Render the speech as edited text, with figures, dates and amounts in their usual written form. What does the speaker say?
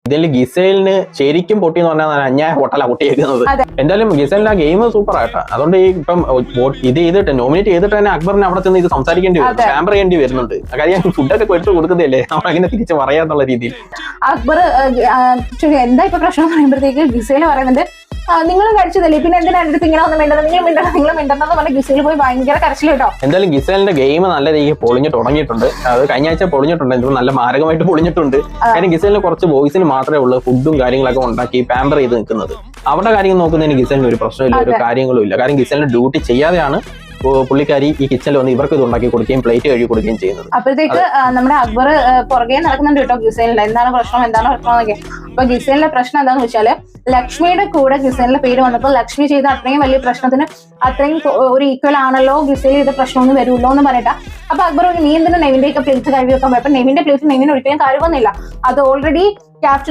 ഇതിൽ ഗിസൈലിന് ശരിക്കും പൊട്ടി എന്ന് പറഞ്ഞാൽ അന്യായ ഹോട്ടലാണ് പൊട്ടിയേക്കുന്നത്. എന്തായാലും ഗിസൈലിന്റെ ആ ഗെയിം സൂപ്പർ ആയിട്ടാ. അതുകൊണ്ട് ഈ ഇപ്പം ഇത് ചെയ്തിട്ട് നോമിനേറ്റ് ചെയ്തിട്ട് തന്നെ അക്ബറിനെ അവിടെ ചെന്ന് ഇത് സംസാരിക്കേണ്ടി വരും, സ്പാമ്പർ ചെയ്യേണ്ടി വരുന്നുണ്ട്. കാര്യം ഫുഡൊക്കെ കൊടുത്ത് കൊടുക്കുന്നതല്ലേ, നമ്മളങ്ങനെ തിരിച്ച് പറയാന്നുള്ള രീതിയിൽ. അക്ബർ എന്താ ഇപ്പൊ പ്രശ്നം എന്ന് പറയുമ്പോഴത്തേക്ക് ഗിസൈൽ പറയുന്നുണ്ട് നിങ്ങൾ കഴിച്ചതല്ലേ, പിന്നെ എന്തിനാ അടുത്ത് ഇങ്ങനെ ഒന്നും വേണ്ടത്, നിങ്ങൾ മിണ്ടെന്ന് പറഞ്ഞ ഗിസൈൽ പോയി ഭയങ്കര കരച്ചിൽ കേട്ടോ. എന്തായാലും ഗിസൈലിന്റെ ഗെയിം നല്ല രീതിയിൽ പൊളിഞ്ഞു തുടങ്ങിയിട്ടുണ്ട്. അത് കഴിഞ്ഞ ആഴ്ച പൊളിഞ്ഞിട്ടുണ്ട്, എന്തും നല്ല മാരകമായിട്ട് പൊളിഞ്ഞിട്ടുണ്ട്. കാര്യം ഗിസൈലിന് കുറച്ച് ബോയ്സിന് മാത്രമേ ഉള്ളൂ ഫുഡും കാര്യങ്ങളൊക്കെ ഉണ്ടാക്കി പാമ്പർ ചെയ്ത് നിൽക്കുന്നത്. അവരുടെ കാര്യം നോക്കുന്നതിന് ഗിസൈലിന് ഒരു പ്രശ്നമില്ല, ഒരു കാര്യങ്ങളും ഇല്ല. കാര്യം ഗിസൈലിന് ഡ്യൂട്ടി ചെയ്യാതെയാണ് പുള്ളിക്കാരി ഈ കിച്ചണിൽ വന്ന് ഇവർക്ക് ഇത് ഉണ്ടാക്കി കൊടുക്കുകയും പ്ലേറ്റ് കഴുകി കൊടുക്കുകയും ചെയ്യുന്നത്. അപ്പോഴത്തേക്ക് നമ്മുടെ അക്ബർ പുറകെ നടക്കുന്നുണ്ട് കേട്ടോ ഗിസൈലിന്റെ, എന്താണ് പ്രശ്നം എന്നൊക്കെ. അപ്പൊ ഗിസൈലിന്റെ പ്രശ്നം എന്താന്ന് വെച്ചാല് ലക്ഷ്മിയുടെ കൂടെ ഗിസൈലിന്റെ പേര് വന്നപ്പോൾ ലക്ഷ്മി ചെയ്ത അത്രയും വലിയ പ്രശ്നത്തിന് അത്രയും ഒരു ഈക്വൽ ആണല്ലോ ഗിസൈൽ ചെയ്ത പ്രശ്നമൊന്നും വരുമല്ലോ എന്ന് പറഞ്ഞിട്ടാ. അപ്പൊ അക്ബർ നീ എന്തിനാ നെവിന്റെ ഒക്കെ പ്ലേറ്റ് കഴുകി വെക്കാൻ പോയപ്പോ നെവിന്റെ പ്ലേറ്റ് നെവിന് ഒരിക്കലും കഴുകുന്നില്ല, അത് ഓൾറെഡി ക്യാപ്റ്റൻ